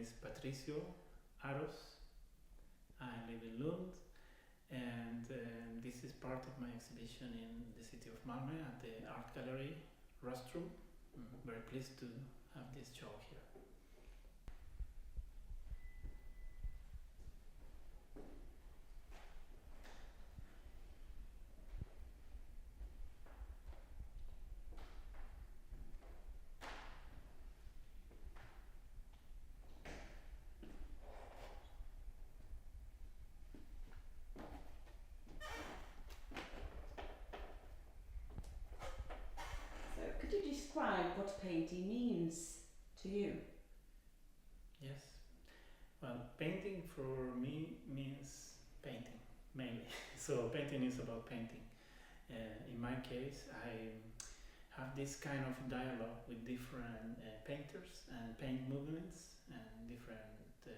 is Patricio Aros. I live in Lund, and this is part of my exhibition in the city of Malmö at the art gallery Rostrum. I'm very pleased to have this show here. Could you describe what painting means to you? Yes. Well, painting for me means painting, mainly. So painting is about painting. In my case, I have this kind of dialogue with different painters and paint movements and different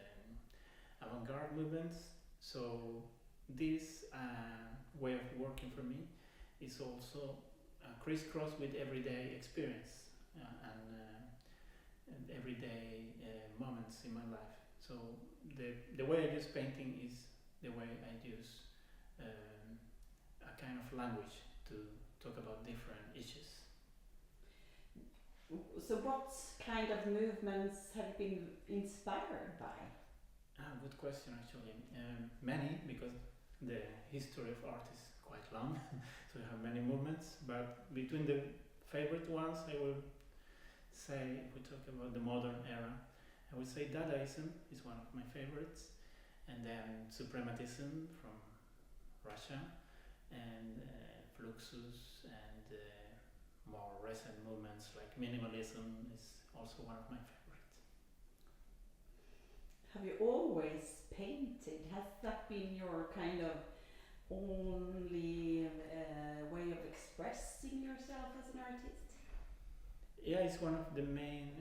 avant-garde movements. So this way of working for me is also crisscross with everyday experience and everyday moments in my life. So the way I use painting is the way I use a kind of language to talk about different issues. So what kind of movements have you been inspired by? Good question actually. Many, because the history of art is quite long, so you have many movements, but between the favorite ones I will say, if we talk about the modern era, I would say Dadaism is one of my favorites, and then Suprematism from Russia, and Fluxus, and more recent movements like Minimalism is also one of my favorites. Have you always painted? Has that been your kind of only way of expressing yourself as an artist? Yeah, it's one of the main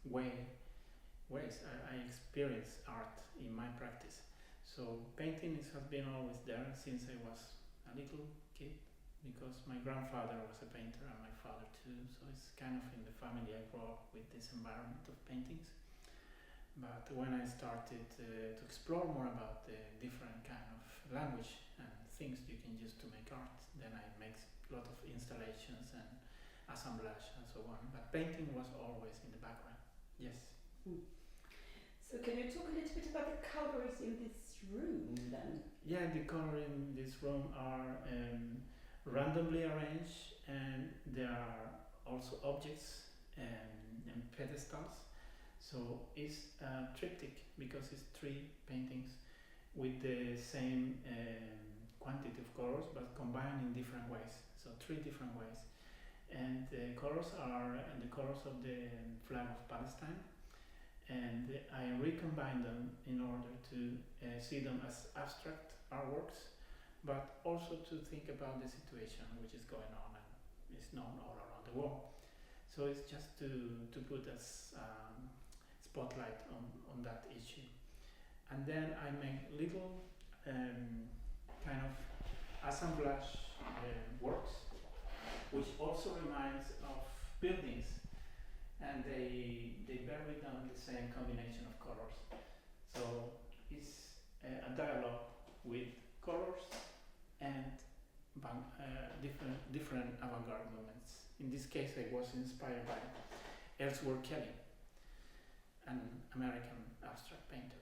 ways I experience art in my practice. So painting has been always there since I was a little kid, because my grandfather was a painter and my father too, so it's kind of in the family. I grew up with this environment of paintings. But when I started to explore more about the different kind of language and things you can use to make art, then I make a lot of installations and assemblage and so on. But painting was always in the background. Yes. So can you talk a little bit about the colors in this room then? Yeah, the color in this room are randomly arranged, and there are also objects and pedestals. So it's a triptych because it's 3 paintings with the same quantity of colors, but combined in different ways. So 3 different ways. And the colors are the colors of the flag of Palestine. And I recombine them in order to see them as abstract artworks, but also to think about the situation which is going on and is known all around the world. So it's just to put us spotlight on that issue. And then I make little kind of assemblage works, which also reminds of buildings, and they vary down the same combination of colors. So it's a dialogue with colors and different avant-garde movements. In this case, I was inspired by Ellsworth Kelly, an American abstract painter.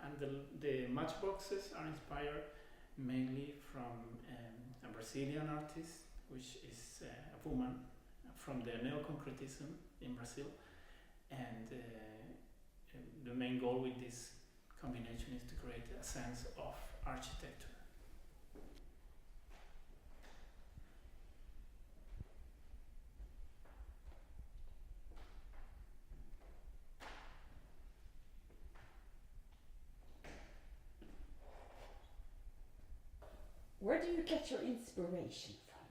And the matchboxes are inspired mainly from a Brazilian artist, which is a woman from the neo-concretism in Brazil. And the main goal with this combination is to create a sense of architecture. Where do you get your inspiration from?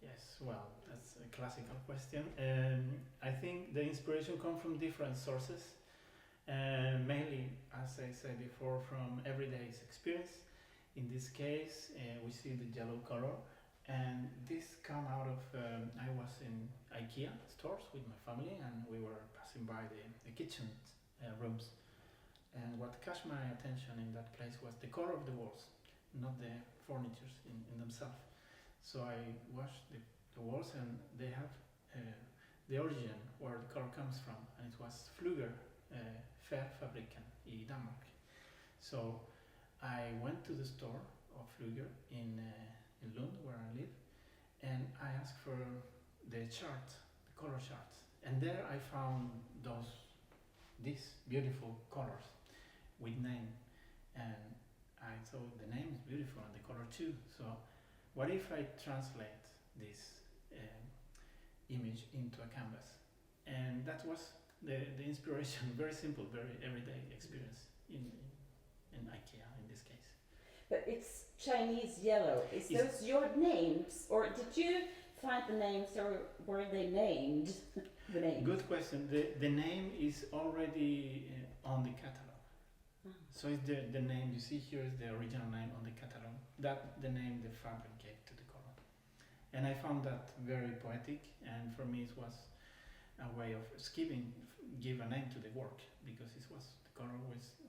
Yes, well, that's a classical question. I think the inspiration comes from different sources, mainly, as I said before, from everyday experience. In this case, we see the yellow color, and this come out of, I was in IKEA stores with my family, and we were passing by the kitchen rooms. And what catch my attention in that place was the color of the walls, not the furnitures in themselves. So I watched the walls, and they have the origin where the color comes from, and it was Flügger Färg in Denmark. So I went to the store of Flügger in Lund, where I live, and I asked for the chart, the color charts, and there I found these beautiful colors with name, and I thought the name is beautiful and the color too. So what if I translate this image into a canvas? And that was the inspiration. Very simple, very everyday experience in IKEA in this case. But it's Chinese yellow. Is those your names, or did you find the names, or were they named? The names? Good question. The name is already on the catalog. So it's the name you see here is the original name on the catalog. That the name the fabric gave to the color. And I found that very poetic, and for me it was a way of give a name to the work, because it was the color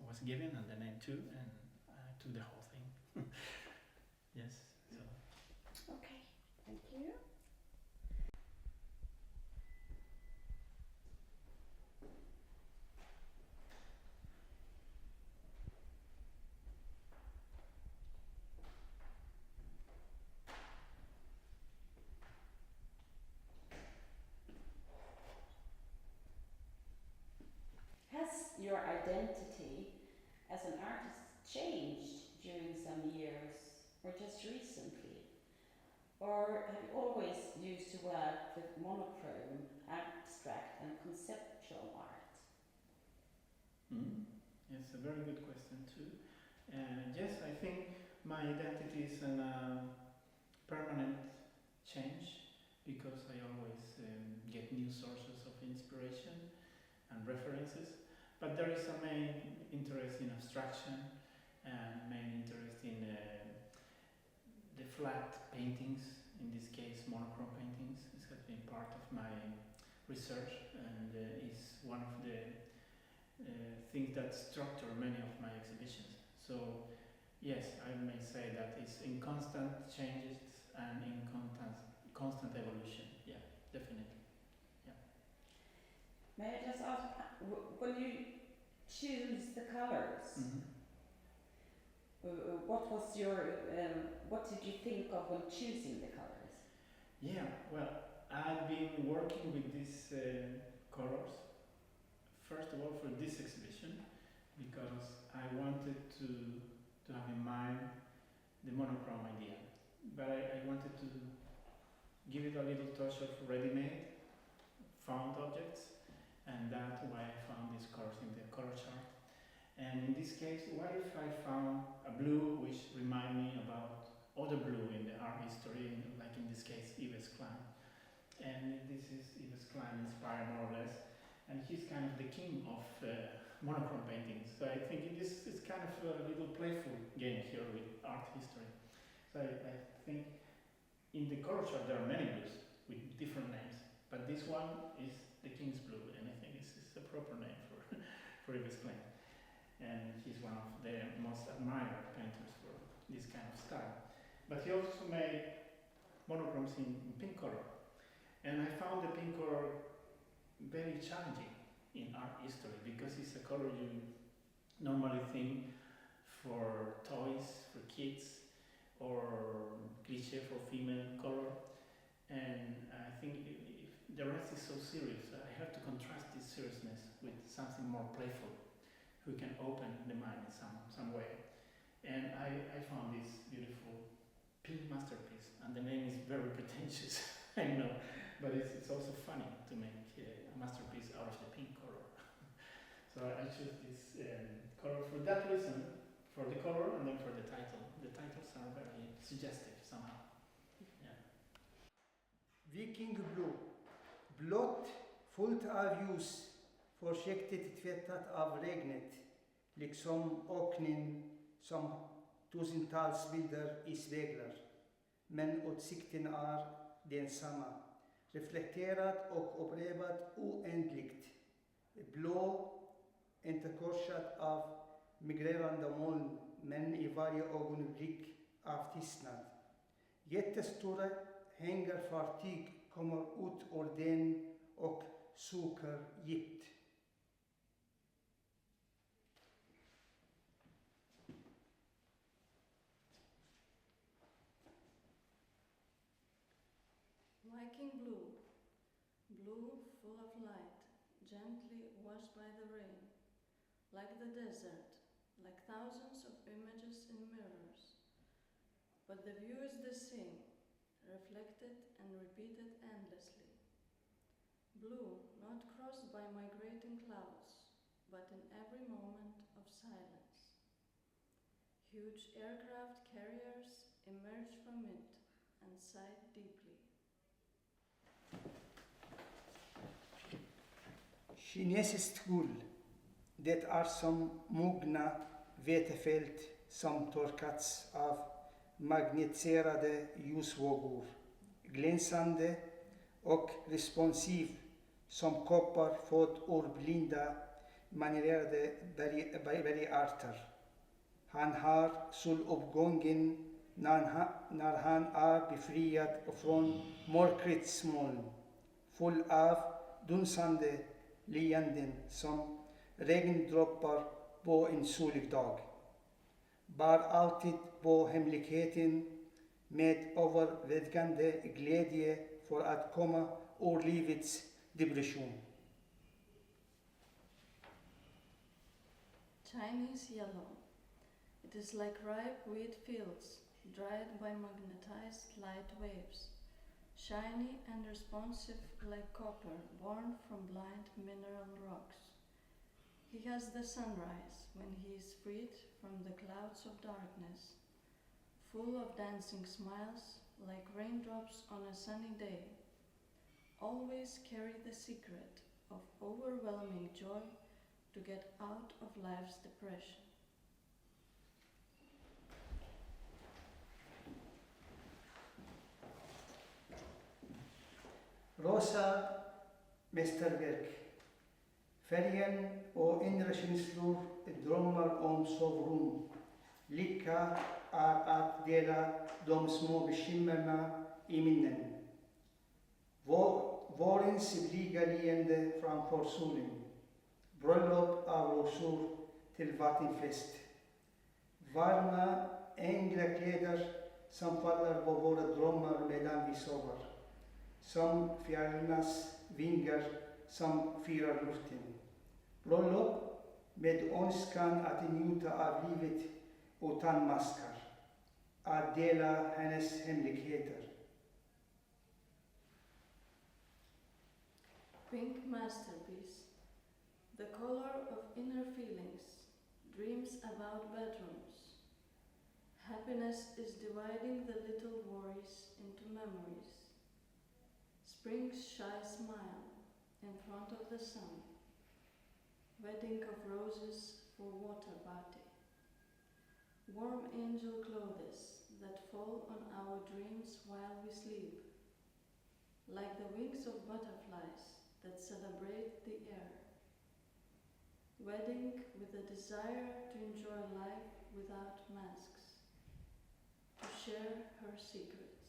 was given and the name too, and to the whole thing. Yes. So. Okay, thank you. Has your identity as an artist changed during some years, or just recently? Or have you always used to work with monochrome, abstract and conceptual art? Yes, a very good question too. Yes, I think my identity is a permanent change, because I always get new sources of inspiration and references. But there is a main interest in abstraction, and main interest in the flat paintings, in this case monochrome paintings. This has been part of my research, and is one of the things that structure many of my exhibitions. So yes, I may say that it's in constant changes and in constant evolution. Yeah, definitely. Yeah. May I just ask, when you choose the colors, what was your, what did you think of when choosing the colors? Yeah, well, I've been working with these colors, first of all for this exhibition, because I wanted to have in mind the monochrome idea, but I wanted to give it a little touch of ready-made, found objects, and that's why I found these colors in the color chart. And in this case, what if I found a blue which reminds me about other blue in the art history, like in this case, Yves Klein. And this is Yves Klein inspired more or less, and he's kind of the king of monochrome paintings. So I think this is kind of a little playful game here with art history. So I think in the color chart there are many blues with different names, but this one is the king's blue, and I think this is a proper name for Yves Klein. And he's one of the most admired painters for this kind of style. But he also made monochromes in pink color. And I found the pink color very challenging in art history, because it's a color you normally think for toys, for kids, or cliché for female color. And I think if the rest is so serious, I have to contrast this seriousness with something more playful, who can open the mind in some way. And I found this beautiful pink masterpiece, and the name is very pretentious, I know, but it's also funny to make a masterpiece out of the pink color. So I chose this color for that reason, for the color and then for the title. The titles are very suggestive somehow. Yeah. Viking Blue. Blått, fullt av ljus, försiktigt tvättat av regnet, liksom öknen som tusentals bilder i speglar. Men utsikten är densamma, reflekterad och upprepad oändligt. Blå inte korsat av migrerande moln, men i varje ögonblick av tystnad. Jättestora hängarfartyg kommer ut ur den och söker gift. Viking blue, blue full of light, gently washed by the rain, like the desert, like thousands of images in mirrors. But the view is the same, reflected and repeated endlessly. Blue, not crossed by migrating clouds, but in every moment of silence. Huge aircraft carriers emerge from it and sigh deeply. Kinesisk ull, det är som mogna vetefält som torkats av magnetiserade ljusvågor, glänsande och responsiv som koppar fått ur blinda manerade bergarter. Han har soluppgången när han är befriad från mörkrets moln, full av dunsande leenden som regndroppar på en solig dag. Bar alltid på hemligheten med överväldigande glädje för att komma ur livets depression. Chinese yellow. It is like ripe wheat fields, dried by magnetized light waves, shiny and responsive like copper born from blind mineral rocks. He has the sunrise when he is freed from the clouds of darkness, full of dancing smiles like raindrops on a sunny day. Always carry the secret of overwhelming joy to get out of life's depression. Rosa mästerverk. Färgen och inre känslor drömmar om sovrum. Lycka är att dela de små bekymmerna i minnen. Vårens blyga leende framför solen. Bröllop av rosor till vattenfest. Varma änglakläder som faller på våra drömmar medan vi sover. Som fjärilarnas vingar som firar luften. Bröllop med önskan att njuta av livet utan maskar. Att dela hennes hemligheter. Pink masterpiece. The color of inner feelings, dreams about bedrooms. Happiness is dividing the little worries into memories. Spring's shy smile in front of the sun. Wedding of roses for water party. Warm angel clothes that fall on our dreams while we sleep. Like the wings of butterflies that celebrate the air. Wedding with a desire to enjoy life without masks. To share her secret.